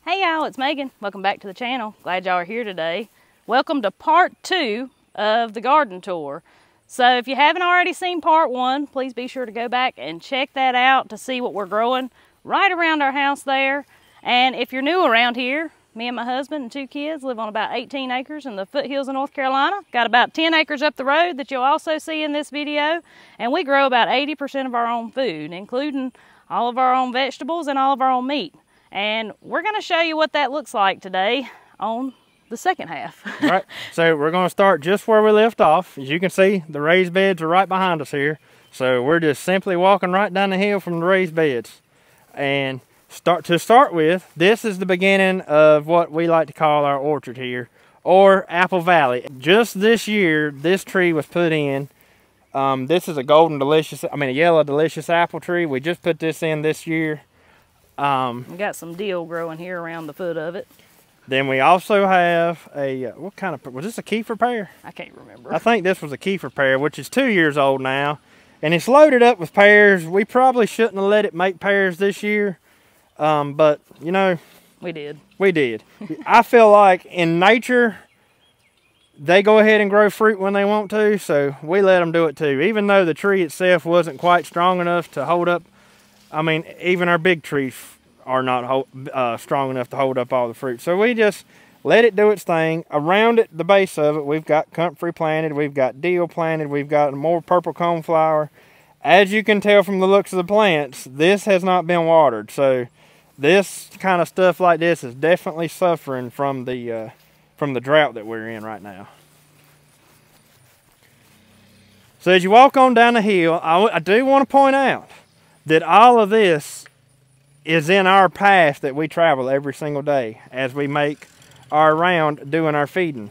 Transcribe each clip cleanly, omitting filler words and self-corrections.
Hey y'all, it's Megan. Welcome back to the channel. Glad y'all are here today. Welcome to part 2 of the garden tour. So if you haven't already seen part 1, please be sure to go back and check that out to see what we're growing right around our house there. And if you're new around here, me and my husband and 2 kids live on about 18 acres in the foothills of North Carolina. Got about 10 acres up the road that you'll also see in this video. And we grow about 80% of our own food, including all of our own vegetables and all of our own meat. And we're going to show you what that looks like today on the second half. All right, so we're going to start just where we left off. As you can see, the raised beds are right behind us here. So we're just simply walking right down the hill from the raised beds. And to start with, this is the beginning of what we like to call our orchard here, or Apple Valley. Just this year, this tree was put in. This is a yellow delicious apple tree. We just put this in this year. We got some deal growing here around the foot of it. Then we also have a, was this a Kiefer pear? I can't remember. I think this was a Kiefer pear, which is 2 years old now. And it's loaded up with pears. We probably shouldn't have let it make pears this year. But, you know. We did. We did. I feel like in nature, they go ahead and grow fruit when they want to. So we let them do it too. Even though the tree itself wasn't quite strong enough to hold up. I mean, even our big trees are not strong enough to hold up all the fruit. So we just let it do its thing. Around it, the base of it, we've got comfrey planted, we've got deal planted, we've got more purple coneflower. As you can tell from the looks of the plants, this has not been watered. So this kind of stuff like this is definitely suffering from the drought that we're in right now. So as you walk on down the hill, I do want to point out that all of this is in our path that we travel every single day as we make our round doing our feeding.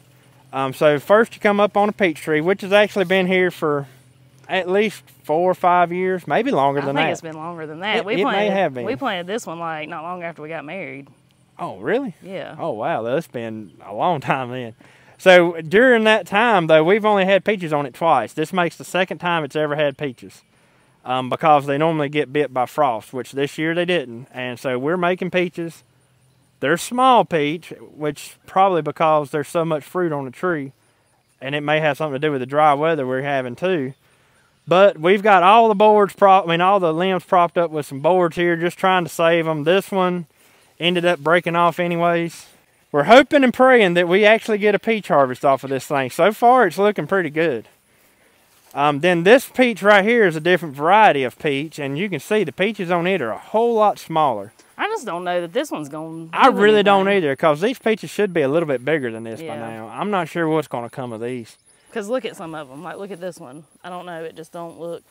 So first you come up on a peach tree, which has actually been here for at least 4 or 5 years, maybe longer than that. I think it's been longer than that. It may have been. We planted this one like not long after we got married. Oh, really? Yeah. Oh, wow. That's been a long time then. So during that time, though, we've only had peaches on it twice. This makes the second time it's ever had peaches. Because they normally get bit by frost, which this year they didn't. And so we're making peaches. They're small peach, which probably because there's so much fruit on the tree. And it may have something to do with the dry weather we're having too. But we've got all the boards all the limbs propped up with some boards here, just trying to save them. This one ended up breaking off anyways. We're hoping and praying that we actually get a peach harvest off of this thing. So far, it's looking pretty good. Then this peach right here is a different variety of peach, and you can see the peaches on it are a whole lot smaller. I just don't know that this one's going to I really don't either, because these peaches should be a little bit bigger than this by Yeah. now. I'm not sure what's going to come of these. Because look at some of them. Like, look at this one. I don't know. It just don't look...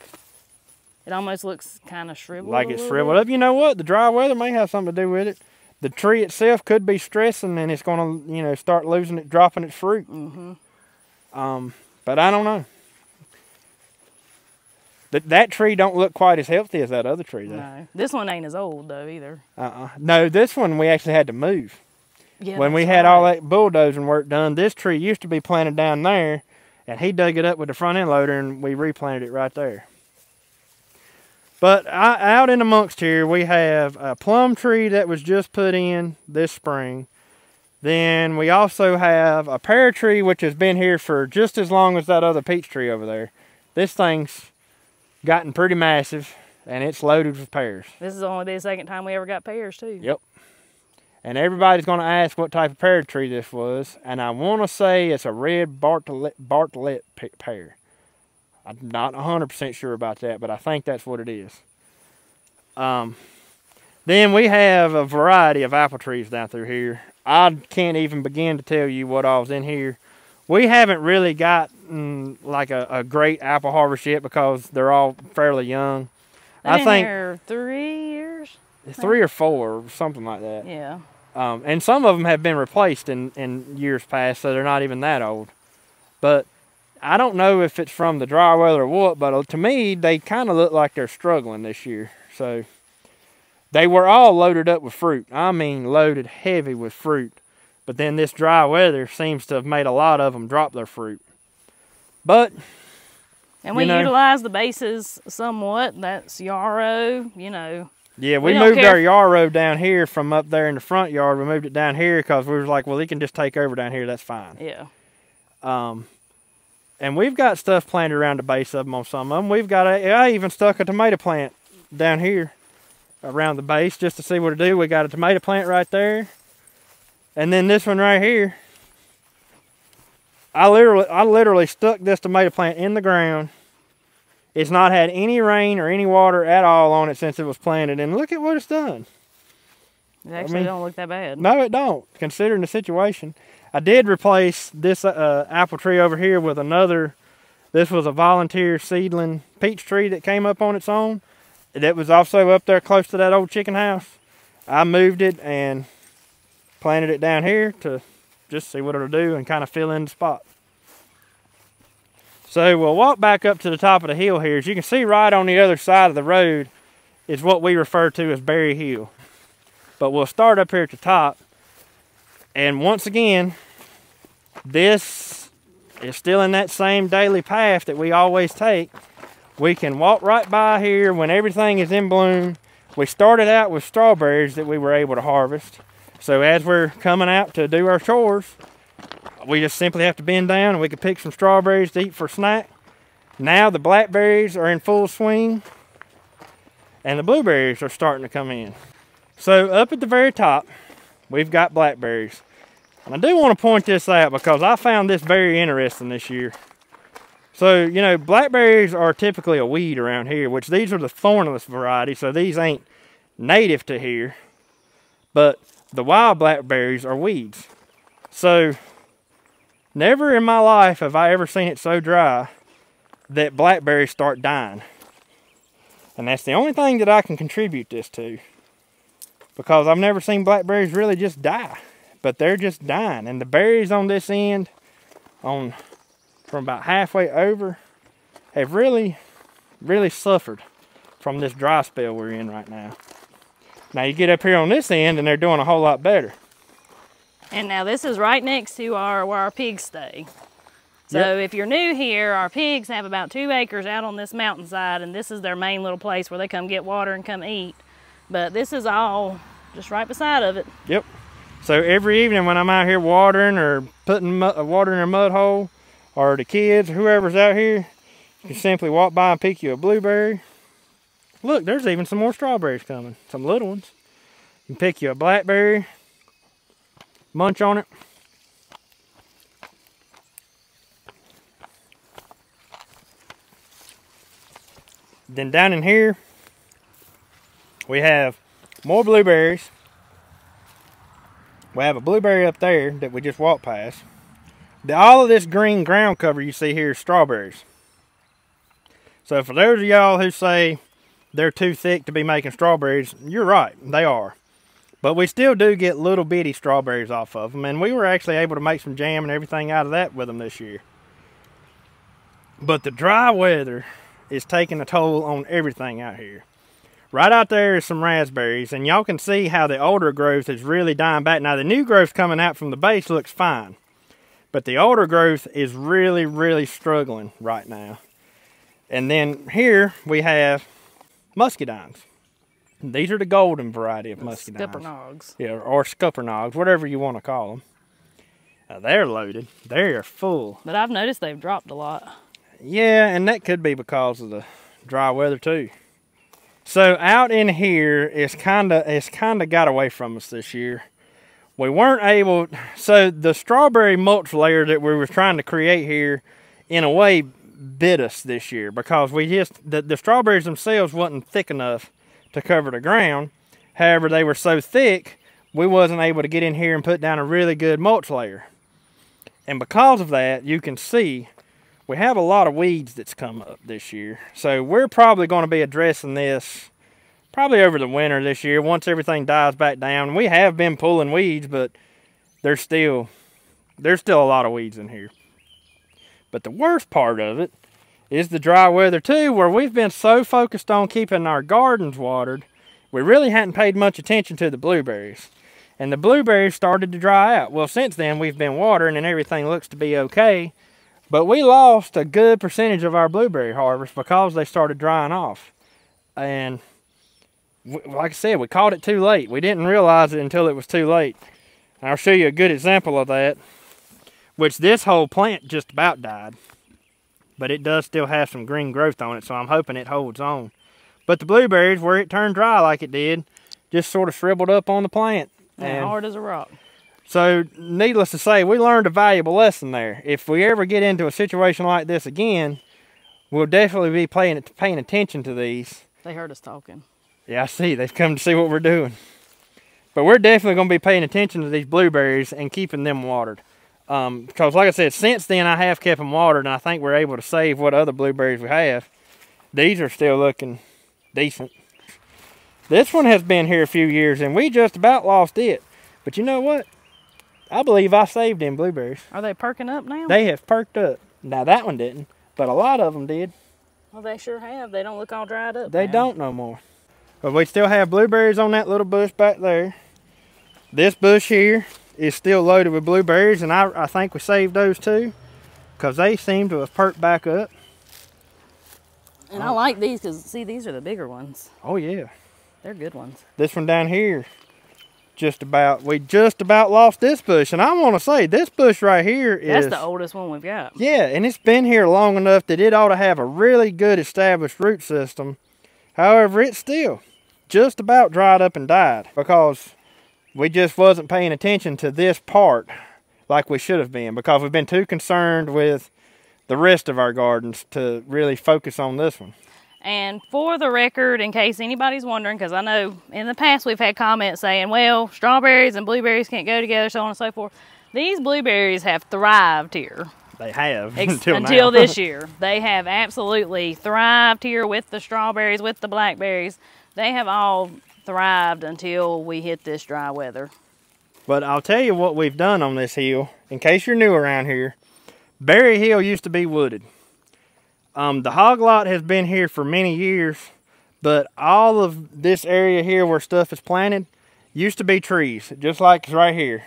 It almost looks kind of shriveled. Like it's shriveled up. You know what? The dry weather may have something to do with it. The tree itself could be stressing, and it's going to, start losing it, dropping its fruit. Mm-hmm. But I don't know. That tree don't look quite as healthy as that other tree, though. No. This one ain't as old, though, either. No, this one we actually had to move. Yeah, When we had all that bulldozing work done, this tree used to be planted down there, and he dug it up with the front end loader, and we replanted it right there. But out in amongst here, we have a plum tree that was just put in this spring. Then we also have a pear tree, which has been here for just as long as that other peach tree over there. This thing's gotten pretty massive, and it's loaded with pears. This is only the second time we ever got pears, too. Yep. And everybody's going to ask what type of pear tree this was, and I want to say it's a red Bartlett pear. I'm not 100% sure about that, but I think that's what it is. Then we have a variety of apple trees down through here. I can't even begin to tell you what all's in here. We haven't really got like a great apple harvest yet because they're all fairly young. I think here 3 years. 3 or 4, something like that. Yeah. And some of them have been replaced in years past, so they're not even that old. But I don't know if it's from the dry weather or what, but to me, they kind of look like they're struggling this year. So they were all loaded up with fruit. I mean, loaded heavy with fruit. But then this dry weather seems to have made a lot of them drop their fruit. But, and we utilize the bases somewhat. That's yarrow, Yeah, we moved our yarrow down here from up there in the front yard. We moved it down here because we were like, well, he can just take over down here. That's fine. Yeah. And we've got stuff planted around the base of them on some of them. We've got I even stuck a tomato plant down here around the base just to see what it do. We got a tomato plant right there. And then this one right here, I literally stuck this tomato plant in the ground. It's not had any rain or any water at all on it since it was planted. And look at what it's done. It actually don't look that bad. No, it don't, considering the situation. I did replace this apple tree over here with another. This was a volunteer seedling peach tree that came up on its own. That was also up there close to that old chicken house. I moved it and planted it down here to just see what it'll do and kind of fill in the spot. So we'll walk back up to the top of the hill here. As you can see, right on the other side of the road is what we refer to as Berry Hill. But we'll start up here at the top. And once again, this is still in that same daily path that we always take. We can walk right by here when everything is in bloom. We started out with strawberries that we were able to harvest. So as we're coming out to do our chores, we just simply have to bend down and we can pick some strawberries to eat for a snack. Now the blackberries are in full swing and the blueberries are starting to come in. So up at the very top, we've got blackberries. And I do want to point this out because I found this very interesting this year. So, you know, blackberries are typically a weed around here, which these are the thornless variety, so these ain't native to here. But the wild blackberries are weeds. So, never in my life have I ever seen it so dry that blackberries start dying. And that's the only thing that I can contribute this to. Because I've never seen blackberries really just die. But they're just dying. And the berries on this end, from about halfway over, have really suffered from this dry spell we're in right now. Now you get up here on this end and they're doing a whole lot better. And now this is right next to where our pigs stay. So if you're new here, our pigs have about 2 acres out on this mountainside, and this is their main little place where they come get water and come eat. But this is all just right beside of it. Yep. So every evening when I'm out here watering or putting water in a mud hole, or the kids, whoever's out here, you simply walk by and pick you a blueberry. Look, there's even some more strawberries coming, some little ones. You can pick you a blackberry, munch on it. Then down in here, we have more blueberries. We have a blueberry up there that we just walked past. All of this green ground cover you see here is strawberries. So for those of y'all who say they're too thick to be making strawberries, you're right, they are. But we still do get little bitty strawberries off of them, and we were actually able to make some jam and everything out of that with them this year. But the dry weather is taking a toll on everything out here. Right out there is some raspberries, and y'all can see how the older growth is really dying back. Now the new growth coming out from the base looks fine, but the older growth is really struggling right now. And then here we have muscadines. These are the golden variety of muscadines. Scuppernogs. Yeah, or scuppernogs, whatever you want to call them. They're loaded. They are full. But I've noticed they've dropped a lot. Yeah, and that could be because of the dry weather too. So out in here, it's kind of got away from us this year. We weren't able, so the strawberry mulch layer that we were trying to create here, in a way, bit us this year because the strawberries themselves wasn't thick enough to cover the ground. However, they were so thick, we wasn't able to get in here and put down a really good mulch layer. And because of that, you can see we have a lot of weeds that's come up this year. So we're probably going to be addressing this probably over the winter this year once everything dies back down. We have been pulling weeds, but there's still a lot of weeds in here. But the worst part of it is the dry weather too, where we've been so focused on keeping our gardens watered, we really hadn't paid much attention to the blueberries. And the blueberries started to dry out. Well, since then we've been watering and everything looks to be okay. But we lost a good percentage of our blueberry harvest because they started drying off. And like I said, we caught it too late. We didn't realize it until it was too late. And I'll show you a good example of that, which this whole plant just about died. But it does still have some green growth on it, so I'm hoping it holds on. But the blueberries, where it turned dry like it did, just sort of shriveled up on the plant. And hard as a rock. So, needless to say, we learned a valuable lesson there. If we ever get into a situation like this again, we'll definitely be paying attention to these. They heard us talking. Yeah, I see. They've come to see what we're doing. But we're definitely going to be paying attention to these blueberries and keeping them watered. Because like I said, since then I have kept them watered, and I think we're able to save what other blueberries we have. These are still looking decent. This one has been here a few years, and we just about lost it. But you know what? I believe I saved them blueberries. Are they perking up now? They have perked up. Now that one didn't, but a lot of them did. Well, they sure have. They don't look all dried up. They don't no more. But we still have blueberries on that little bush back there. This bush here is still loaded with blueberries, and I think we saved those too, because they seem to have perked back up. And I like these because, see, these are the bigger ones. Oh yeah. They're good ones. This one down here, we just about lost this bush. And I want to say, this bush right here is... That's the oldest one we've got. Yeah, and it's been here long enough that it ought to have a really good established root system. However, it's still just about dried up and died because we just wasn't paying attention to this part like we should have been, because we've been too concerned with the rest of our gardens to really focus on this one. And for the record, in case anybody's wondering, because I know in the past we've had comments saying, well, strawberries and blueberries can't go together, so on and so forth. These blueberries have thrived here. They have until this year. They have absolutely thrived here with the strawberries, with the blackberries. They have all thrived until we hit this dry weather. But I'll tell you what we've done on this hill, in case you're new around here. Berry Hill used to be wooded. The hog lot has been here for many years, but all of this area here where stuff is planted used to be trees, just like it's right here.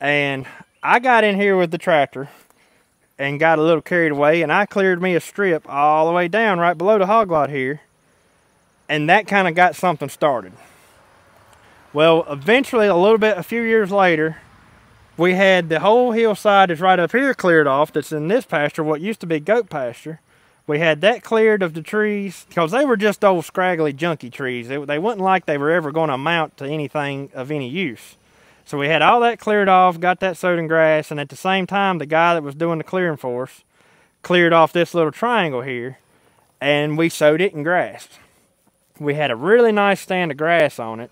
And I got in here with the tractor and got a little carried away, and I cleared me a strip all the way down right below the hog lot here, and that kind of got something started. Well, eventually, a few years later, we had the whole hillside that's right up here cleared off, that's in this pasture, what used to be goat pasture. We had that cleared of the trees because they were just old scraggly junky trees. They wasn't like they were ever going to amount to anything of any use. So we had all that cleared off, got that sowed in grass, and at the same time the guy that was doing the clearing for us cleared off this little triangle here, and we sowed it in grass. We had a really nice stand of grass on it,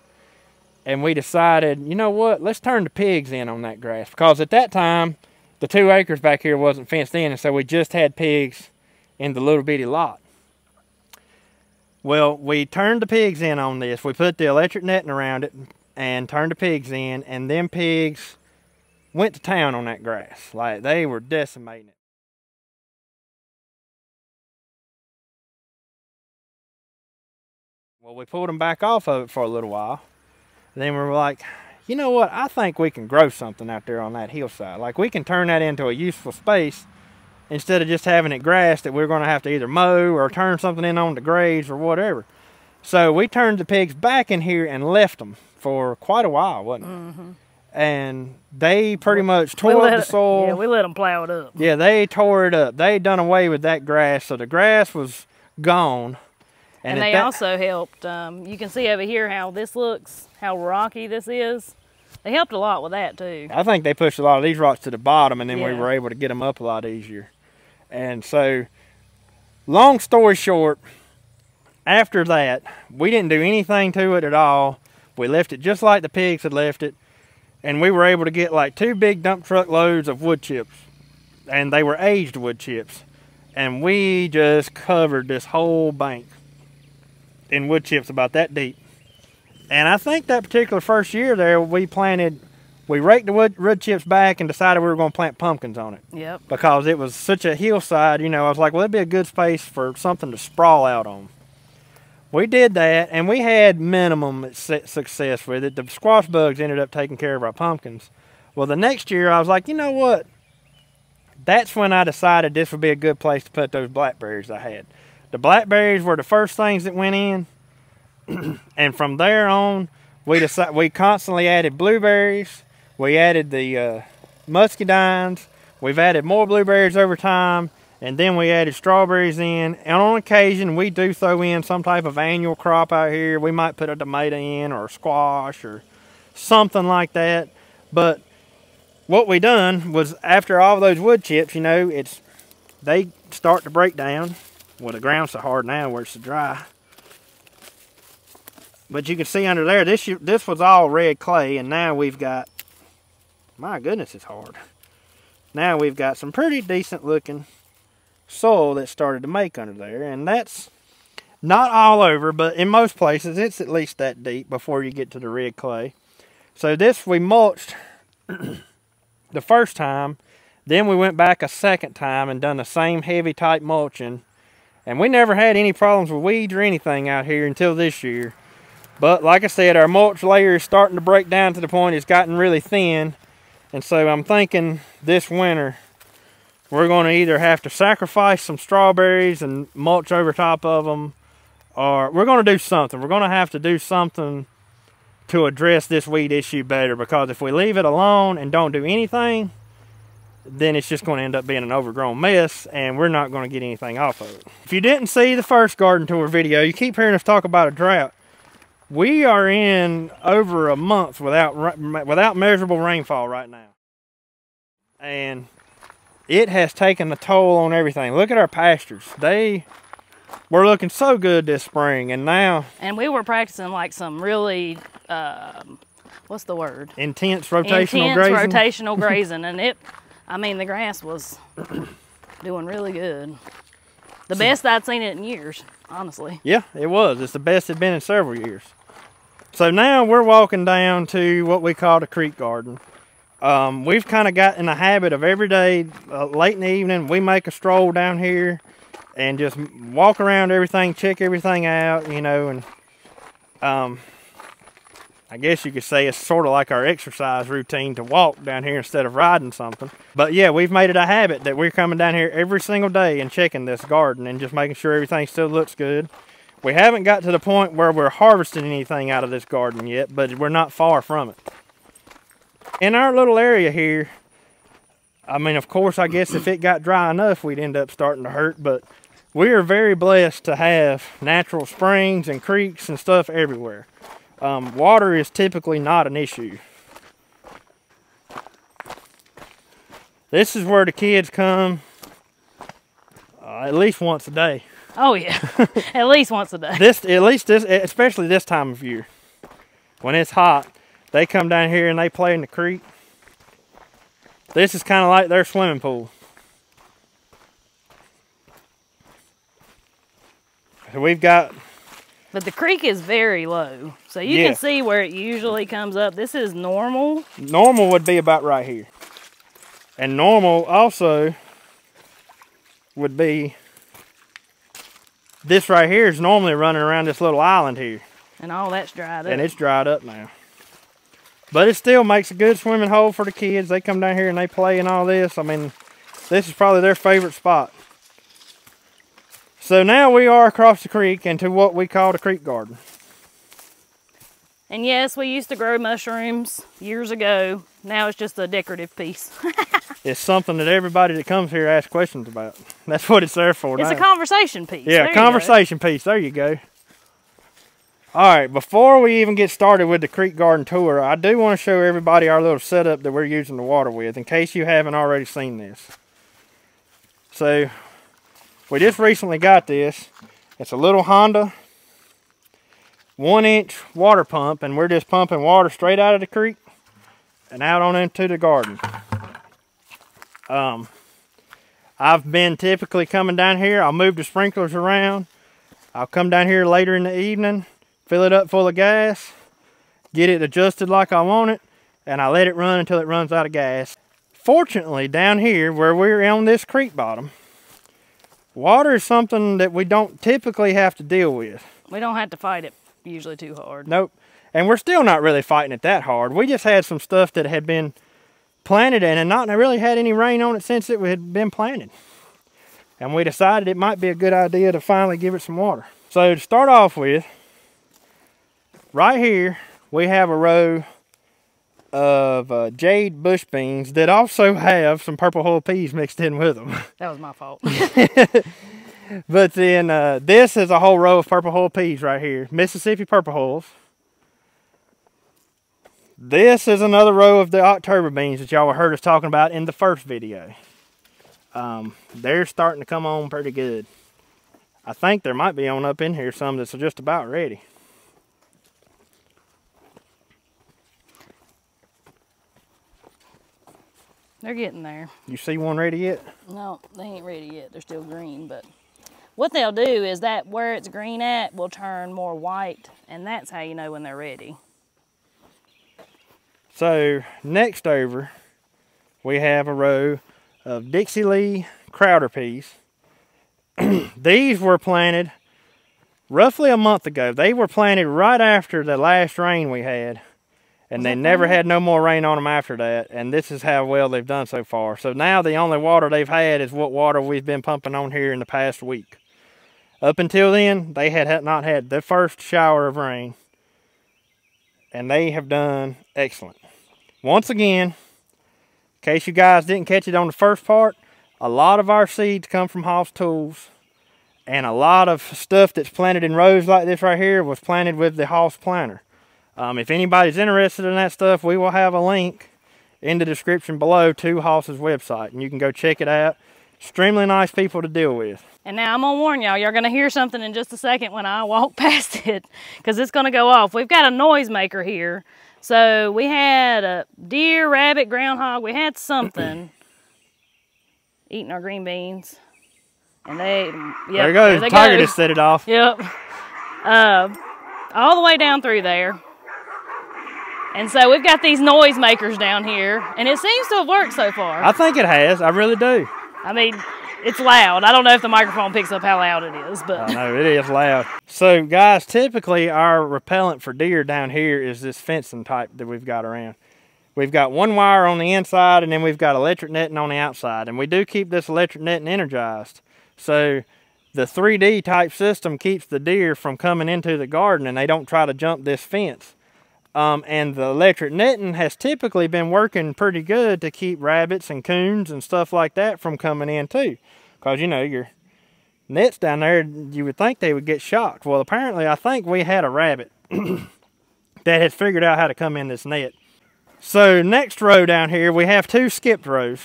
and we decided, you know what, let's turn the pigs in on that grass, because at that time the 2 acres back here wasn't fenced in, and so we just had pigs in the little bitty lot. Well, we turned the pigs in on this. We put the electric netting around it and turned the pigs in, and them pigs went to town on that grass. Like, they were decimating it. Well, we pulled them back off of it for a little while. Then we were like, you know what, I think we can grow something out there on that hillside. Like, we can turn that into a useful space instead of just having it grass that we're going to have to either mow or turn something in on the graves or whatever. So we turned the pigs back in here and left them for quite a while, wasn't it? Mm-hmm. And they pretty much tore up the soil. Yeah, we let them plow it up. Yeah, they tore it up. They done away with that grass, so the grass was gone. And they also helped, you can see over here how this looks, how rocky this is. They helped a lot with that too. I think they pushed a lot of these rocks to the bottom, and then we were able to get them up a lot easier. And so, long story short, after that, we didn't do anything to it at all. We left it just like the pigs had left it. And we were able to get like 2 big dump truck loads of wood chips. And they were aged wood chips. And we just covered this whole bank in wood chips about that deep. And I think that particular first year there, we raked the wood chips back and decided we were going to plant pumpkins on it. Yep. Because it was such a hillside, you know, I was like, well, it'd be a good space for something to sprawl out on. We did that, and we had minimum success with it. The squash bugs ended up taking care of our pumpkins. Well, the next year, I was like, you know what? That's when I decided this would be a good place to put those blackberries I had. The blackberries were the first things that went in. And from there on, we constantly added blueberries. We added the muscadines. We've added more blueberries over time, and then we added strawberries in. And on occasion, we do throw in some type of annual crop out here. We might put a tomato in, or a squash, or something like that. But what we done was, after all those wood chips, you know, they start to break down. Well, the ground's so hard now where it's so dry. But you can see under there, this was all red clay, and now we've got, my goodness, it's hard. Now we've got some pretty decent looking soil that started to make under there, and that's not all over, but in most places it's at least that deep before you get to the red clay. So this we mulched the first time, then we went back a second time and done the same heavy type mulching, and we never had any problems with weeds or anything out here until this year. But like I said, our mulch layer is starting to break down to the point it's gotten really thin. And so I'm thinking this winter we're going to either have to sacrifice some strawberries and mulch over top of them, or we're going to do something. We're going to have to do something to address this weed issue better, because if we leave it alone and don't do anything, then it's just going to end up being an overgrown mess, and we're not going to get anything off of it. If you didn't see the first garden tour video, you keep hearing us talk about a drought. We are in over a month without measurable rainfall right now. And it has taken a toll on everything. Look at our pastures. They were looking so good this spring, and now... And we were practicing like some really, what's the word? Intense rotational grazing. And I mean, the grass was doing really good. The best I'd seen it in years, honestly. Yeah, it was. It's the best it's been in several years. So now we're walking down to what we call the creek garden. We've kind of got in the habit of every day, late in the evening, we make a stroll down here and just walk around everything, check everything out, you know, and I guess you could say it's sort of like our exercise routine to walk down here instead of riding something. But yeah, we've made it a habit that we're coming down here every single day and checking this garden and just making sure everything still looks good. We haven't got to the point where we're harvesting anything out of this garden yet, but we're not far from it. In our little area here, I mean, of course, I guess if it got dry enough, we'd end up starting to hurt, but we are very blessed to have natural springs and creeks and stuff everywhere. Water is typically not an issue. This is where the kids come at least once a day. Oh yeah, at least once a day. Especially this time of year, when it's hot, they come down here and they play in the creek. This is kind of like their swimming pool. We've got... But the creek is very low, so you can see where it usually comes up. This is normal. Normal would be about right here. And normal also would be... This right here is normally running around this little island here. And all that's dried up. And it's dried up now. But it still makes a good swimming hole for the kids. They come down here and they play and all this. I mean, this is probably their favorite spot. So now we are across the creek into what we call the creek garden. And yes, we used to grow mushrooms years ago. Now it's just a decorative piece. It's something that everybody that comes here asks questions about. That's what it's there for. It's a conversation piece. Yeah, a conversation piece. There you go. All right, before we even get started with the creek garden tour, I do want to show everybody our little setup that we're using the water with, in case you haven't already seen this. So, we just recently got this. It's a little Honda 1-inch water pump, and we're just pumping water straight out of the creek and out on into the garden. I've been typically coming down here. I'll move the sprinklers around. I'll come down here later in the evening, fill it up full of gas, get it adjusted like I want it, and I let it run until it runs out of gas. Fortunately, down here where we're on this creek bottom, water is something that we don't typically have to deal with. We don't have to fight it usually too hard. Nope. And we're still not really fighting it that hard. We just had some stuff that had been planted in and not really had any rain on it since it had been planted. And we decided it might be a good idea to finally give it some water. So to start off with, right here we have a row of jade bush beans that also have some purple hull peas mixed in with them. That was my fault. But then this is a whole row of purple hull peas right here. Mississippi purple hulls. This is another row of the October beans that y'all heard us talking about in the first video. They're starting to come on pretty good. I think there might be on up in here some that's just about ready. They're getting there. You see one ready yet? No, they ain't ready yet. They're still green, but what they'll do is that where it's green at will turn more white, and that's how you know when they're ready. So next over, we have a row of Dixie Lee Crowder peas. These were planted roughly a month ago. They were planted right after the last rain we had. And they never had no more rain on them after that. And this is how well they've done so far. So now the only water they've had is what water we've been pumping on here in the past week. Up until then, they had not had the first shower of rain. And they have done excellent. Once again, in case you guys didn't catch it on the first part, a lot of our seeds come from Hoss Tools. And a lot of stuff that's planted in rows like this right here was planted with the Hoss planter. If anybody's interested in that stuff, we will have a link in the description below to Hoss's website, and you can go check it out. Extremely nice people to deal with. And now I'm gonna warn y'all, you're gonna hear something in just a second when I walk past it, because it's gonna go off. We've got a noisemaker here. So we had a deer, rabbit, groundhog, we had something eating our green beans. And they, yep, there you go, the tiger just set it off. Yep. All the way down through there. And so we've got these noisemakers down here, and it seems to have worked so far. I think it has. I really do. I mean, it's loud. I don't know if the microphone picks up how loud it is, but I know it is loud. So, guys, typically our repellent for deer down here is this fencing type that we've got around. We've got one wire on the inside, and then we've got electric netting on the outside. And we do keep this electric netting energized. So the 3D type system keeps the deer from coming into the garden, and they don't try to jump this fence. And the electric netting has typically been working pretty good to keep rabbits and coons and stuff like that from coming in too. Because, you know, your nets down there, you would think they would get shocked. Well, apparently I think we had a rabbit that has figured out how to come in this net. So next row down here, we have two skipped rows.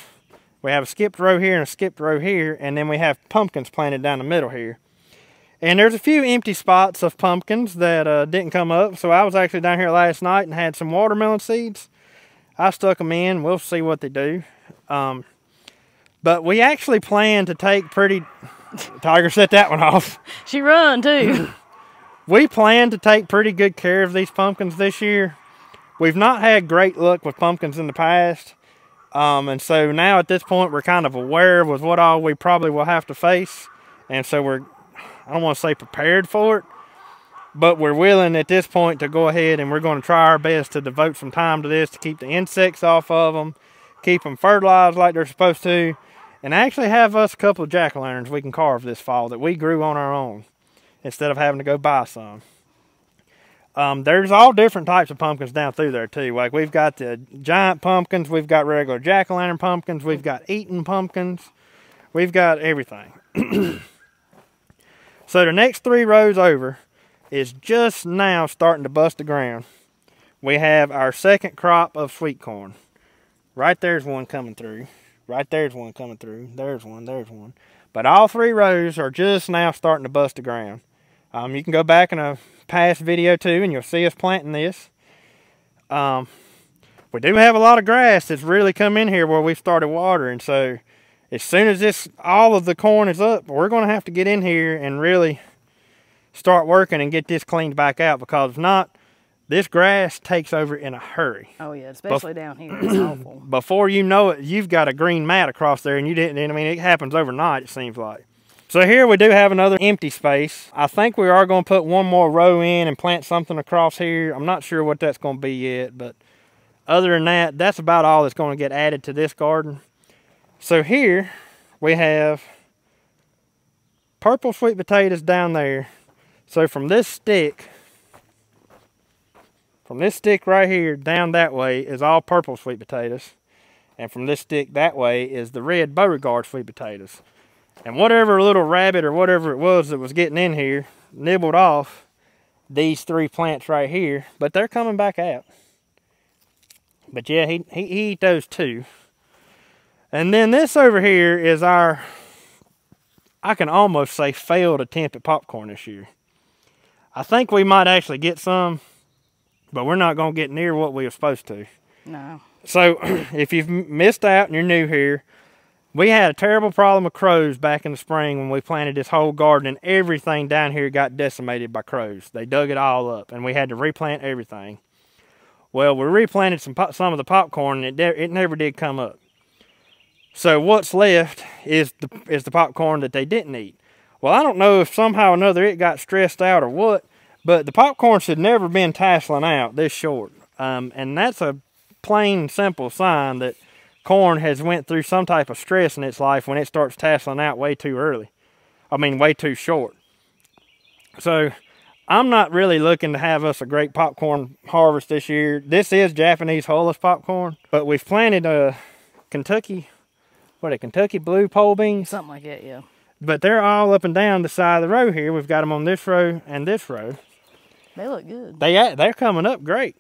We have a skipped row here and a skipped row here, and then we have pumpkins planted down the middle here. And there's a few empty spots of pumpkins that didn't come up. So I was actually down here last night and had some watermelon seeds. I stuck them in. We'll see what they do. But we actually plan to take Tiger set that one off. She run too. We plan to take pretty good care of these pumpkins this year. We've not had great luck with pumpkins in the past. And so now at this point, we're kind of aware with what all we probably will have to face. And so we're, I don't want to say prepared for it, but we're willing at this point to go ahead and we're going to try our best to devote some time to this to keep the insects off of them, keep them fertilized like they're supposed to, and actually have us a couple of jack-o'-lanterns we can carve this fall that we grew on our own instead of having to go buy some. There's all different types of pumpkins down through there too. Like we've got the giant pumpkins, we've got regular jack-o'-lantern pumpkins, we've got eating pumpkins, we've got everything. So the next three rows over is just now starting to bust the ground. We have our second crop of sweet corn. Right there's one coming through. Right there's one coming through. There's one, there's one. But all three rows are just now starting to bust the ground. You can go back in a past video too and you'll see us planting this. We do have a lot of grass that's really come in here where we've started watering. So as soon as all of the corn is up, we're going to have to get in here and really start working and get this cleaned back out, because if not, this grass takes over in a hurry. Oh yeah, especially down here, it's awful. Before you know it, you've got a green mat across there and you didn't, I mean, it happens overnight, it seems like. So here we do have another empty space. I think we are going to put one more row in and plant something across here. I'm not sure what that's going to be yet, but other than that, that's about all that's going to get added to this garden. So here we have purple sweet potatoes down there. So from this stick, From this stick right here down that way is all purple sweet potatoes. And from this stick that way is the red Beauregard sweet potatoes. And whatever little rabbit or whatever it was that was getting in here nibbled off these 3 plants right here, but they're coming back out. But yeah, he ate those too. And then this over here is our, I can almost say, failed attempt at popcorn this year. I think we might actually get some, but we're not going to get near what we were supposed to. No. So if you've missed out and you're new here, we had a terrible problem with crows back in the spring when we planted this whole garden, and everything down here got decimated by crows. They dug it all up, and we had to replant everything. Well, we replanted some of the popcorn, and it never did come up. So what's left is the popcorn that they didn't eat. Well, I don't know if somehow or another it got stressed out or what, but the popcorn should never been tasseling out this short. And that's a plain, simple sign that corn has went through some type of stress in its life when it starts tasseling out way too early. I mean, way too short. So I'm not really looking to have us a great popcorn harvest this year. This is Japanese hulless popcorn, but we've planted a Kentucky blue pole beans? Something like that, yeah. But they're all up and down the side of the row here. We've got them on this row and this row. They look good. They're coming up great.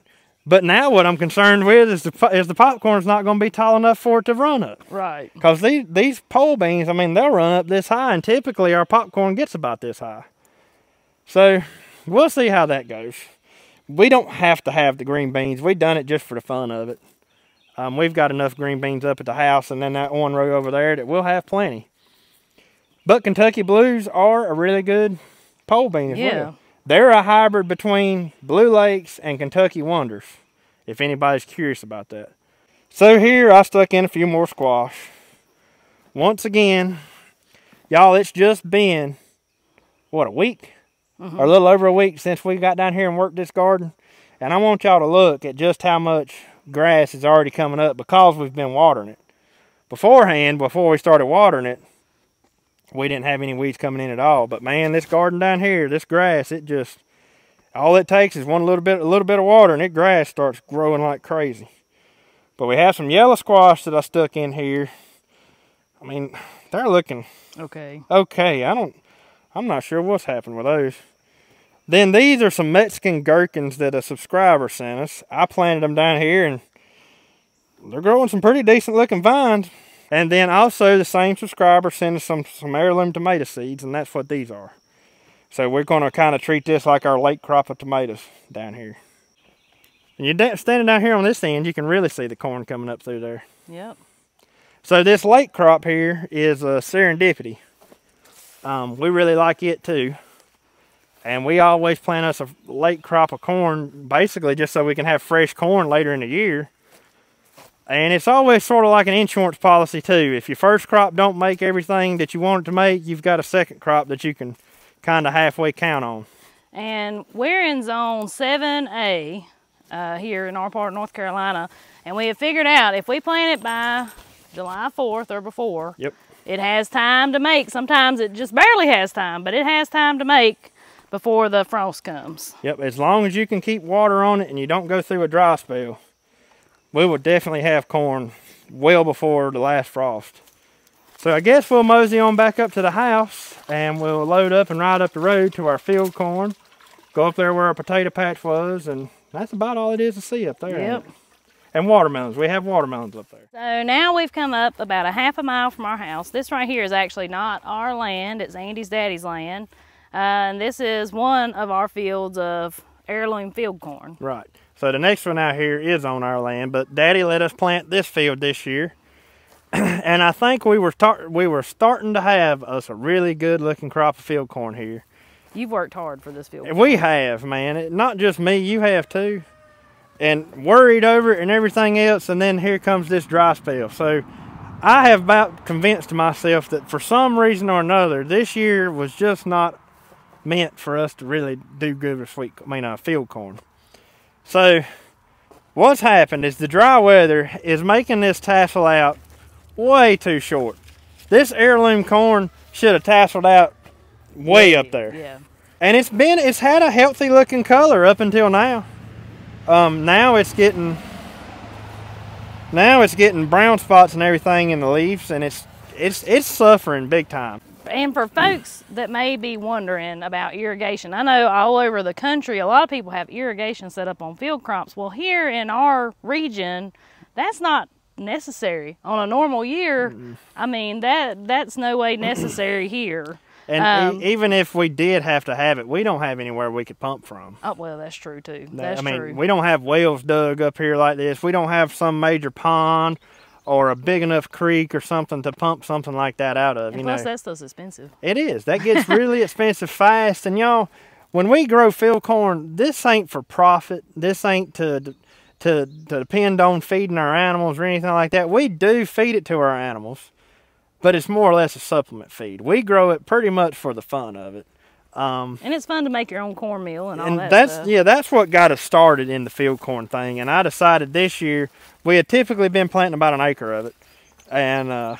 But now what I'm concerned with is the popcorn's not going to be tall enough for it to run up. Right. Because these pole beans, I mean, they'll run up this high, and typically our popcorn gets about this high. So we'll see how that goes. We don't have to have the green beans. We've done it just for the fun of it. We've got enough green beans up at the house, and then that one row over there that we'll have plenty. But Kentucky Blues are a really good pole bean as well. They're a hybrid between Blue Lakes and Kentucky Wonders, if anybody's curious about that. So here I stuck in a few more squash. Once again, y'all, it's just been, what, a week? Or a little over a week since we got down here and worked this garden. And I want y'all to look at just how much grass is already coming up because we've been watering it. Beforehand, before we started watering it, we didn't have any weeds coming in at all. But man, this garden down here, this grass, it just, all it takes is a little bit of water, and that grass starts growing like crazy. But we have some yellow squash that I stuck in here. I mean, they're looking okay. I'm not sure what's happened with those. Then these are some Mexican gherkins that a subscriber sent us. I planted them down here, and they're growing some pretty decent looking vines. And then also the same subscriber sent us some heirloom tomato seeds, and that's what these are. So we're going to kind of treat this like our late crop of tomatoes down here. And you're standing down here on this end, you can really see the corn coming up through there. Yep. So this late crop here is a serendipity. We really like it too. And we always plant us a late crop of corn, basically just so we can have fresh corn later in the year. And it's always sort of like an insurance policy too. If your first crop don't make everything that you want it to make, you've got a second crop that you can kind of halfway count on. And we're in zone 7A here in our part of North Carolina. And we have figured out if we plant it by July 4th or before, yep, it has time to make. Sometimes it just barely has time, but it has time to make before the frost comes. Yep, as long as you can keep water on it and you don't go through a dry spell, we will definitely have corn well before the last frost. So I guess we'll mosey on back up to the house, and we'll load up and ride up the road to our field corn, go up there where our potato patch was, and that's about all it is to see up there. Yep. And watermelons. We have watermelons up there. So now we've come up about a half a mile from our house. This right here is actually not our land. It's Andy's daddy's land. And this is one of our fields of heirloom field corn. Right. So the next one out here is on our land, but Daddy let us plant this field this year. And I think we were starting to have us a really good looking crop of field corn here. You've worked hard for this field corn. We have, man. Not just me, you have too. And worried over it and everything else, and then here comes this dry spell. So I have about convinced myself that for some reason or another, this year was just not meant for us to really do good with field corn. So what's happened is the dry weather is making this tassel out way too short. This heirloom corn should have tasseled out way up there. Yeah. And it's had a healthy looking color up until now. Now it's getting brown spots and everything in the leaves, and it's suffering big time. And for folks that may be wondering about irrigation, I know all over the country a lot of people have irrigation set up on field crops. Well, here in our region, that's not necessary. On a normal year, I mean, that's no way necessary here. And even if we did have to have it, we don't have anywhere we could pump from. Oh, well, that's true too. That's true. We don't have wells dug up here like this. We don't have some major pond or a big enough creek or something to pump something like that out of. And plus, that stuff's expensive. It is. That gets really expensive fast. And y'all, when we grow field corn, this ain't for profit. This ain't to depend on feeding our animals or anything like that. We do feed it to our animals, but it's more or less a supplement feed. We grow it pretty much for the fun of it. And it's fun to make your own cornmeal and all that stuff. Yeah, that's what got us started in the field corn thing. And I decided this year, we had typically been planting about an acre of it. And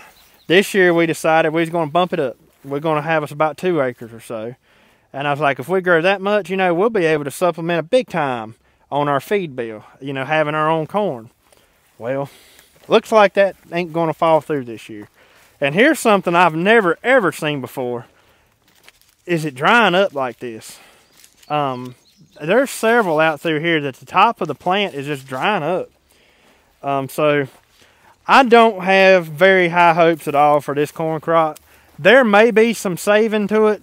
this year we decided we was going to bump it up. We're going to have us about 2 acres or so. And I was like, if we grow that much, you know, we'll be able to supplement a big time on our feed bill, you know, having our own corn. Well, looks like that ain't going to fall through this year. And here's something I've never ever seen before. Is it drying up like this? There's several out through here that the top of the plant is just drying up. So I don't have very high hopes at all for this corn crop. There may be some saving to it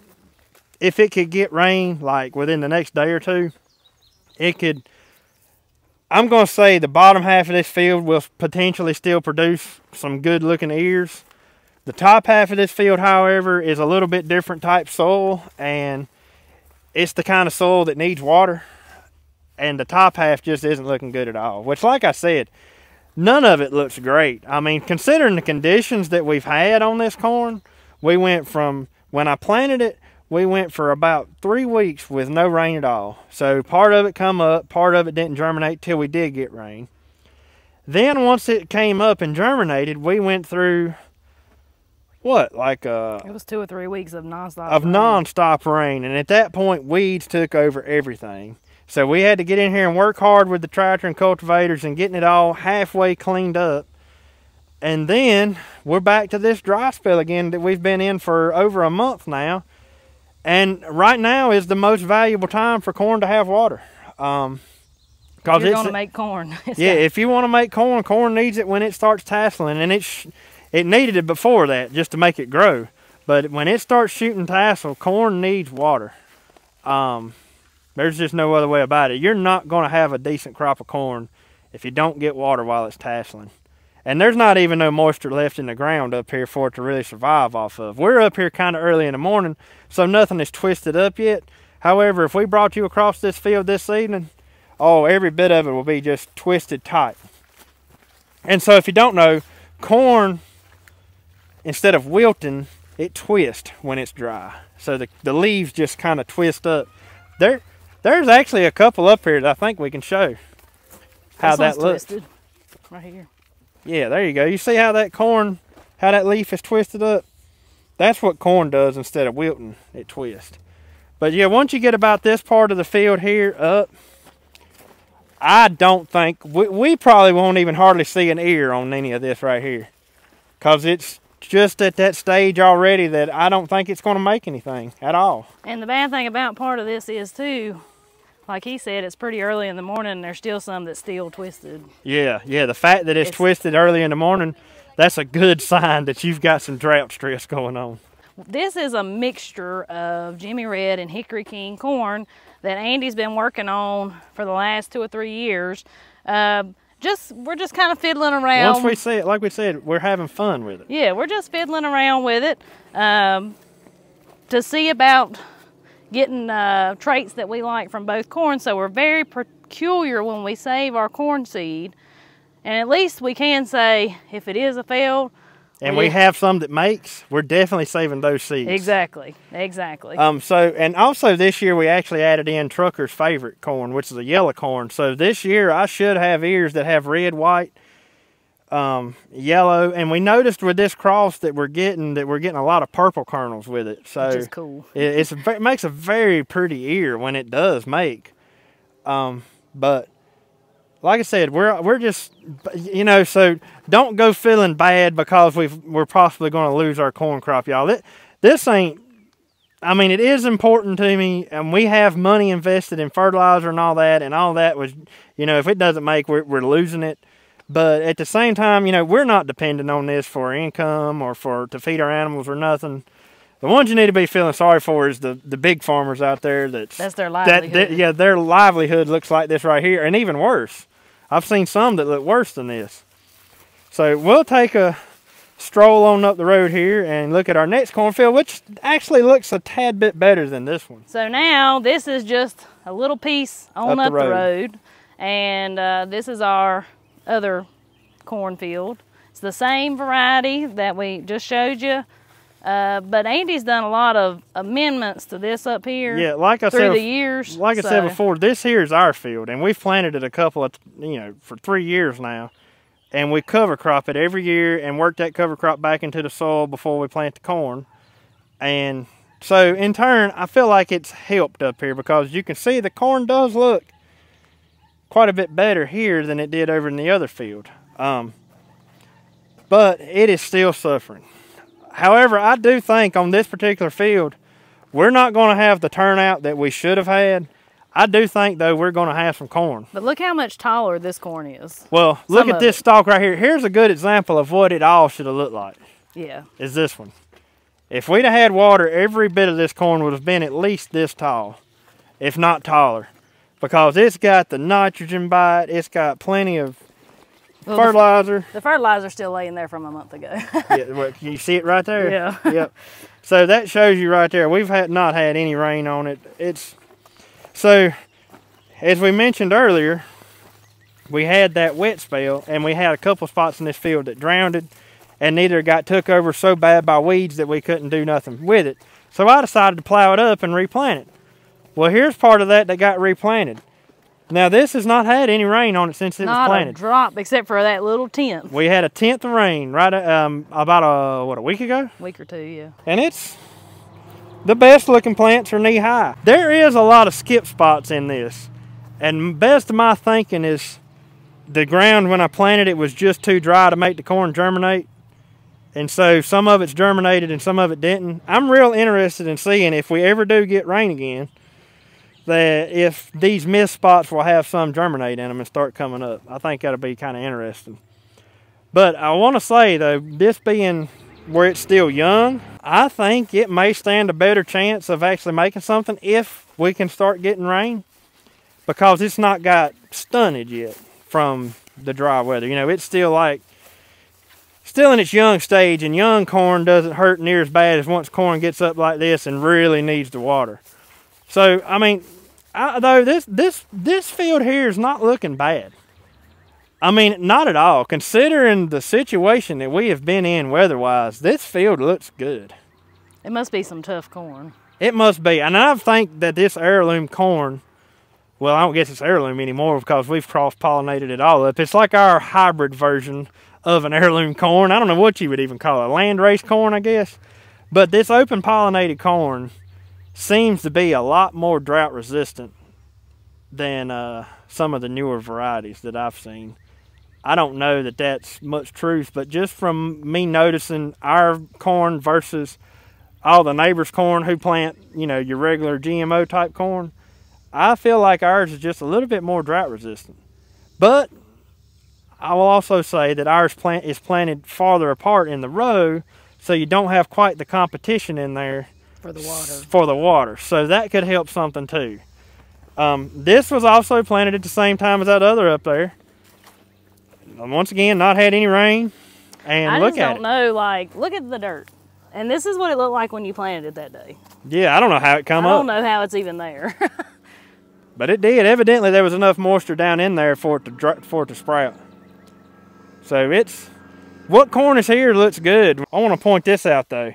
if it could get rain like within the next day or two. It could. I'm going to say the bottom half of this field will potentially still produce some good looking ears. The top half of this field, however, is a little bit different type soil, and it's the kind of soil that needs water, and the top half just isn't looking good at all, which, like I said, none of it looks great. I mean, considering the conditions that we've had on this corn, we went from, when I planted it, we went for about 3 weeks with no rain at all. So part of it come up, part of it didn't germinate till we did get rain. Then once it came up and germinated, we went through what, like it was 2 or 3 weeks of nonstop rain, and at that point weeds took over everything. So we had to get in here and work hard with the tractor and cultivators and getting it all halfway cleaned up. And then we're back to this dry spell again that we've been in for over a month now. And right now is the most valuable time for corn to have water. If you're going to make corn. Yeah, if you want to make corn, corn needs it when it starts tasseling, and it needed it before that just to make it grow. But when it starts shooting tassel, corn needs water. There's just no other way about it. You're not going to have a decent crop of corn if you don't get water while it's tasseling. And there's not even no moisture left in the ground up here for it to really survive off of. We're up here kind of early in the morning, so nothing is twisted up yet. However, if we brought you across this field this evening, oh, every bit of it will be just twisted tight. And so if you don't know, corn, instead of wilting, it twists when it's dry. So the leaves just kind of twist up. There's actually a couple up here that I think we can show how that looks. Twisted. Right here. Yeah, there you go. You see how that corn, how that leaf is twisted up? That's what corn does instead of wilting. It twists. But yeah, once you get about this part of the field here up, I don't think, we probably won't even hardly see an ear on any of this right here. Because it's just at that stage already that I don't think it's going to make anything at all. And the bad thing about part of this is too, like he said, it's pretty early in the morning and there's still some that's still twisted. Yeah, the fact that it's twisted early in the morning, that's a good sign that you've got some drought stress going on. This is a mixture of Jimmy Red and Hickory King corn that Andy's been working on for the last 2 or 3 years. We're just kind of fiddling around. Once we see it, like we said, we're having fun with it. Yeah, we're just fiddling around with it to see about getting traits that we like from both corn. So we're very peculiar when we save our corn seed. And at least we can say if it is a failed, and we have some that makes, we're definitely saving those seeds. Exactly. And also this year we actually added in Trucker's favorite corn, which is a yellow corn. So this year I should have ears that have red, white, yellow, and we noticed with this cross that we're getting a lot of purple kernels with it. So which is cool. It makes a very pretty ear when it does make. But like I said, we're just, you know, so don't go feeling bad because we're possibly going to lose our corn crop, y'all. This ain't, I mean, it is important to me, and we have money invested in fertilizer and all that was, you know, if it doesn't make, we're losing it. But at the same time, you know, we're not dependent on this for income or to feed our animals or nothing. The ones you need to be feeling sorry for is the big farmers out there. That's their livelihood. Yeah, their livelihood looks like this right here, and even worse. I've seen some that look worse than this. So we'll take a stroll on up the road here and look at our next cornfield, which actually looks a tad bit better than this one. So now this is just a little piece on up the road, and this is our other cornfield. It's the same variety that we just showed you, but Andy's done a lot of amendments to this up here. Yeah, like I said, through the years. Like I said before, this here is our field, and we've planted it a couple of, you know, for 3 years now. And we cover crop it every year and work that cover crop back into the soil before we plant the corn. And so in turn, I feel like it's helped up here because you can see the corn does look quite a bit better here than it did over in the other field. But it is still suffering. However, I do think on this particular field, we're not going to have the turnout that we should have had. I do think, though, we're going to have some corn. But look how much taller this corn is. Well, look at this stalk right here. Here's a good example of what it all should have looked like. Yeah. Is this one. If we'd have had water, every bit of this corn would have been at least this tall, if not taller. Because it's got the nitrogen bite, it's got plenty of fertilizer. The fertilizer's still laying there from a month ago. Yeah, well, can you see it right there? Yeah. Yep. So that shows you right there. We've not had any rain on it. So, as we mentioned earlier, we had that wet spell, and we had a couple spots in this field that drowned it, and neither got took over so bad by weeds that we couldn't do nothing with it. So I decided to plow it up and replant it. Well, here's part of that got replanted. Now, this has not had any rain on it since it was planted. Not a drop, except for that little tenth. We had a tenth of rain right about a week ago? Week or two, yeah. And it's... the best looking plants are knee high. There is a lot of skip spots in this. And best of my thinking is the ground when I planted it was just too dry to make the corn germinate. And so some of it's germinated and some of it didn't. I'm real interested in seeing if we ever do get rain again, that if these missed spots will have some germinate in them and start coming up. I think that'll be kind of interesting. But I want to say though, this being where it's still young, I think it may stand a better chance of actually making something if we can start getting rain, because it's not got stunted yet from the dry weather. You know, it's still in its young stage, and young corn doesn't hurt near as bad as once corn gets up like this and really needs the water. So, I mean, though this field here is not looking bad. I mean, not at all. Considering the situation that we have been in weather-wise, this field looks good. It must be some tough corn. It must be. And I think that this heirloom corn, well, I don't guess it's heirloom anymore because we've cross-pollinated it all up. It's like our hybrid version of an heirloom corn. I don't know what you would even call it. A landrace corn, I guess. But this open-pollinated corn seems to be a lot more drought-resistant than some of the newer varieties that I've seen. I don't know that that's much truth, but just from me noticing our corn versus all the neighbors' corn who plant, you know, your regular GMO type corn, I feel like ours is just a little bit more drought resistant. But I will also say that ours is planted farther apart in the row, so you don't have quite the competition in there for the water. So that could help something too. This was also planted at the same time as that other up there. Once again, not had any rain. And look at it. I just don't know, like, look at the dirt. And this is what it looked like when you planted it that day. Yeah, I don't know how it come up. I don't know how it's even there. But it did. Evidently, there was enough moisture down in there for it to sprout. So it's, what corn is here looks good. I want to point this out though,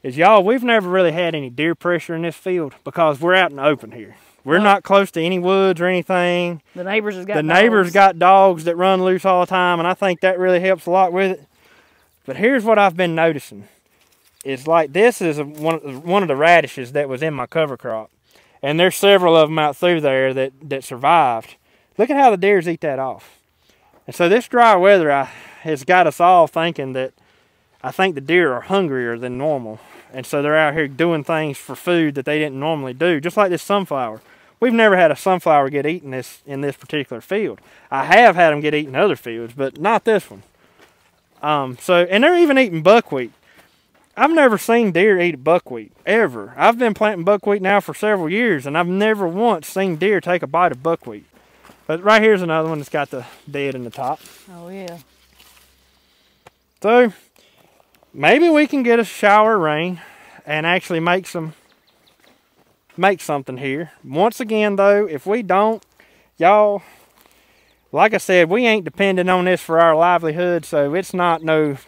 is y'all, we've never really had any deer pressure in this field because we're out in the open here. We're not close to any woods or anything. The neighbors have got dogs. The neighbors got dogs that run loose all the time, and I think that really helps a lot with it. But here's what I've been noticing. It's like this is one of the radishes that was in my cover crop. And there's several of them out through there that survived. Look at how the deers eat that off. And so this dry weather has got us all thinking that I think the deer are hungrier than normal. And so they're out here doing things for food that they didn't normally do. Just like this sunflower. We've never had a sunflower get eaten in this particular field. I have had them get eaten in other fields, but not this one. And they're even eating buckwheat. I've never seen deer eat buckwheat, ever. I've been planting buckwheat now for several years, and I've never once seen deer take a bite of buckwheat. But right here's another one that's got the dead in the top. Oh, yeah. So, maybe we can get a shower of rain and actually make something here. Once again, though, if we don't, y'all, like I said, we ain't depending on this for our livelihood, so it's not no...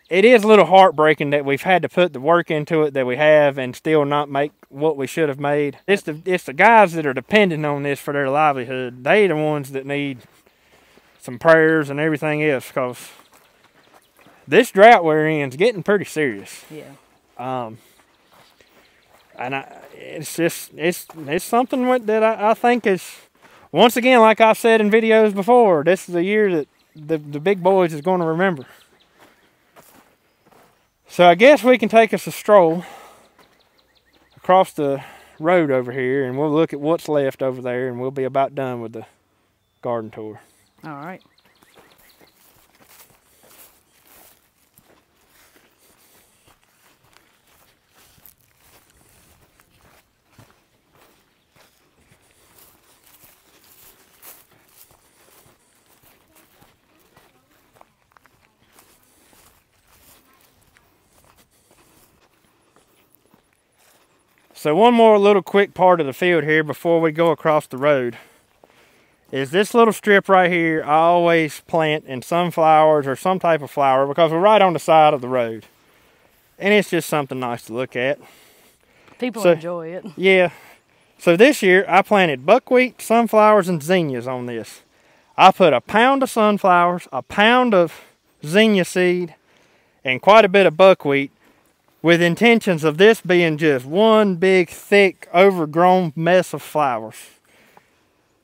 It is a little heartbreaking that we've had to put the work into it that we have and still not make what we should have made. It's the guys that are depending on this for their livelihood. They the ones that need some prayers and everything else, because this drought we're in is getting pretty serious. Yeah. And it's something that I think is, once again, like I said in videos before, this is a year that the big boys is going to remember. So I guess we can take us a stroll across the road over here, and we'll look at what's left over there, and we'll be about done with the garden tour. All right. So one more little quick part of the field here before we go across the road is this little strip right here. I always plant in sunflowers or some type of flower because we're right on the side of the road. And it's just something nice to look at. People enjoy it. Yeah. So this year I planted buckwheat, sunflowers, and zinnias on this. I put a pound of sunflowers, a pound of zinnia seed, and quite a bit of buckwheat, with intentions of this being just one big, thick, overgrown mess of flowers.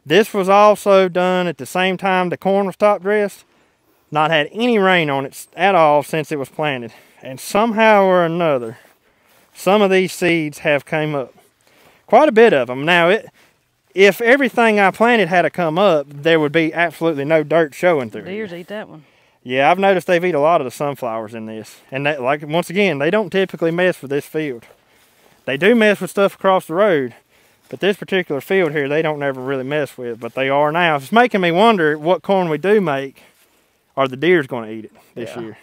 This was also done at the same time the corn was top dressed. Not had any rain on it at all since it was planted. And somehow or another, some of these seeds have come up. Quite a bit of them. Now, if everything I planted had to come up, there would be absolutely no dirt showing through. Deers eat that one. Yeah, I've noticed they've eat a lot of the sunflowers in this. And that, like, once again, they don't typically mess with this field. They do mess with stuff across the road, but this particular field here, they don't never really mess with, but they are now. It's making me wonder what corn we do make, are the deer's going to eat it this year.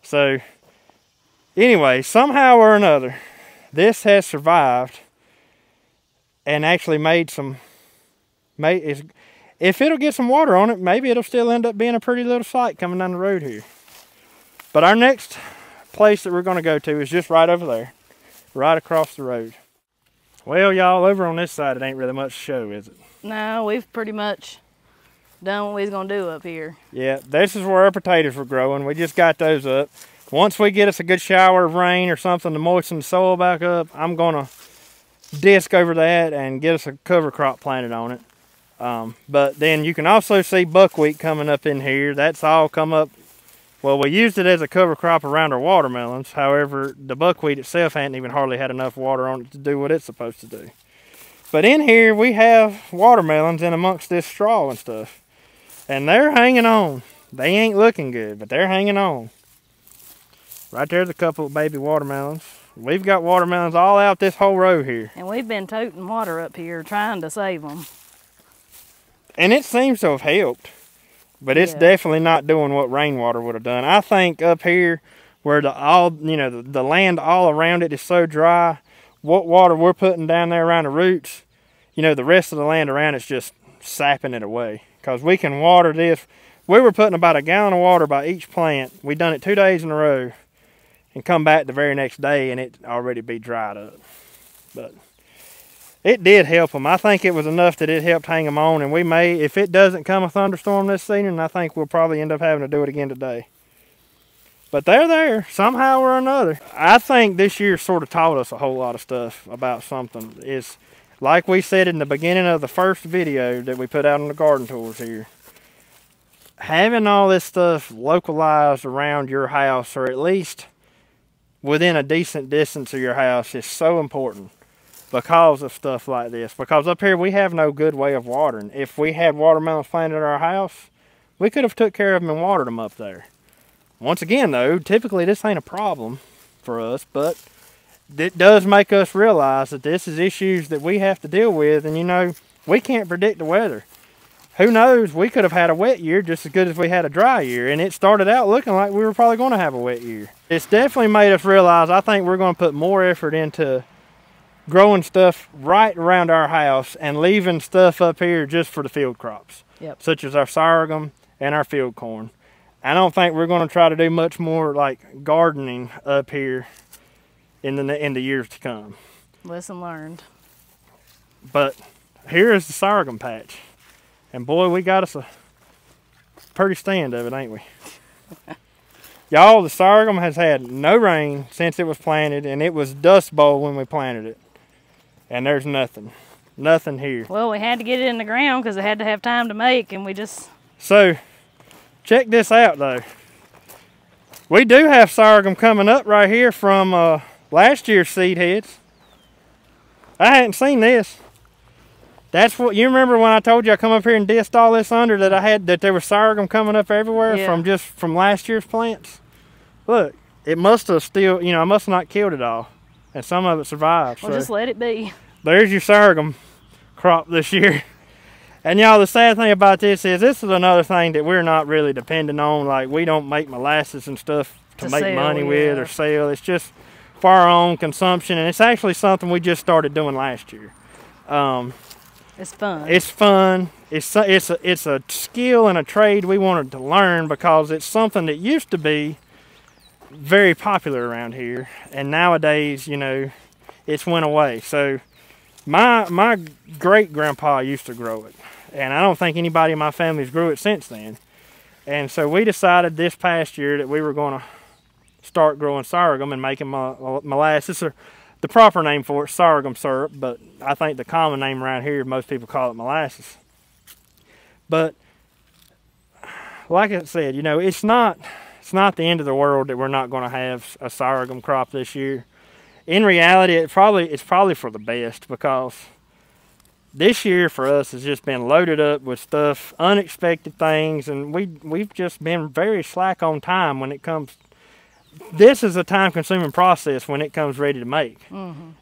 So, anyway, somehow or another, this has survived and actually made some... If it'll get some water on it, maybe it'll still end up being a pretty little sight coming down the road here. But our next place that we're going to go to is just right over there, right across the road. Well, y'all, over on this side, it ain't really much to show, is it? No, we've pretty much done what we was going to do up here. Yeah, this is where our potatoes were growing. We just got those up. Once we get us a good shower of rain or something to moisten the soil back up, I'm going to disc over that and get us a cover crop planted on it. But then you can also see buckwheat coming up in here. That's all come up. Well, we used it as a cover crop around our watermelons. However, the buckwheat itself hadn't even hardly had enough water on it to do what it's supposed to do. But in here, we have watermelons in amongst this straw and stuff. And they're hanging on. They ain't looking good, but they're hanging on. Right there's a couple of baby watermelons. We've got watermelons all out this whole row here. And we've been toting water up here trying to save them. And it seems to have helped, but it's definitely not doing what rainwater would have done. I think up here where the land all around it is so dry, what water we're putting down there around the roots, the rest of the land around it's just sapping it away. Because we can water this. We were putting about a gallon of water by each plant. We done it 2 days in a row and come back the very next day and it already be dried up. But it did help them. I think it was enough that it helped hang them on, and we may, if it doesn't come a thunderstorm this season, I think we'll probably end up having to do it again today. But they're there, somehow or another. I think this year sort of taught us a whole lot of stuff about something. like we said in the beginning of the first video that we put out on the garden tours here, having all this stuff localized around your house, or at least within a decent distance of your house, is so important because of stuff like this. Because up here we have no good way of watering. If we had watermelons planted at our house, we could have took care of them and watered them up there. Once again though, typically this ain't a problem for us, but it does make us realize that this is issues that we have to deal with. And you know, we can't predict the weather. Who knows, we could have had a wet year just as good as we had a dry year, and it started out looking like we were probably going to have a wet year. It's definitely made us realize, I think we're going to put more effort into growing stuff right around our house and leaving stuff up here just for the field crops, such as our sorghum and our field corn. I don't think we're going to try to do much more like gardening up here in the years to come. Lesson learned. But here is the sorghum patch. And boy, we got us a pretty stand of it, ain't we? Y'all, the sorghum has had no rain since it was planted, and it was dust bowl when we planted it. And there's nothing here. Well, we had to get it in the ground because it had to have time to make, and we just... So, check this out though. We do have sorghum coming up right here from last year's seed heads. I hadn't seen this. That's what you remember when I told you I come up here and dissed all this under, that there was sorghum coming up everywhere from last year's plants. Look, it must have still, you know, I must have not killed it all, and some of it survived. Well, so just let it be. There's your sorghum crop this year. And y'all, the sad thing about this is another thing that we're not really depending on. Like, we don't make molasses and stuff to make sell, money with or sell. It's just for our own consumption, and it's actually something we just started doing last year. It's fun. It's fun. It's a skill and a trade we wanted to learn because it's something that used to be very popular around here, and nowadays, you know, it's went away. So my great grandpa used to grow it, and I don't think anybody in my family's grew it since then. And so we decided this past year that we were going to start growing sorghum and making molasses. The proper name for it, sorghum syrup, but I think the common name around here, most people call it molasses. But like I said, you know, it's not the end of the world that we're not going to have a sorghum crop this year. In reality, it's probably for the best, because this year for us has just been loaded up with stuff, unexpected things, and we've just been very slack on time when it comes. This is a time-consuming process when it comes ready to make.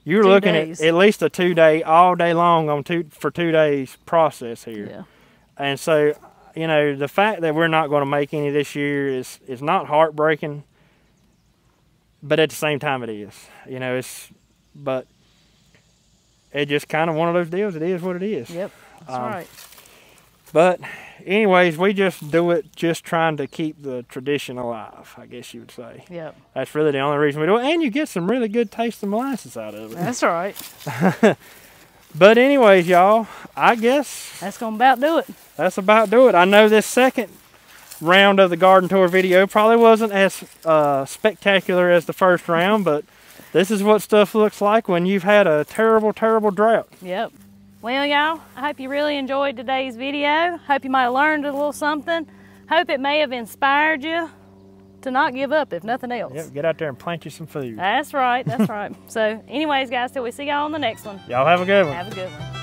You're looking at least a 2-day, all day long for 2 days process here. Yeah. And so, you know, the fact that we're not going to make any this year is not heartbreaking, but at the same time it is. You know, but it's just kind of one of those deals. It is what it is. Yep, that's right. But anyways, we just do it just trying to keep the tradition alive, I guess you would say. Yep. That's really the only reason we do it. And you get some really good taste of molasses out of it. That's right. But anyways, y'all, I guess that's going to about do it. That's about do it. I know this second round of the garden tour video probably wasn't as spectacular as the first round, but this is what stuff looks like when you've had a terrible, terrible drought. Yep. Well, y'all, I hope you really enjoyed today's video. Hope you might have learned a little something. Hope it may have inspired you to not give up, if nothing else. Yep, get out there and plant you some food. That's right, that's right. So anyways, guys, till we see y'all on the next one. Y'all have a good one. Have a good one.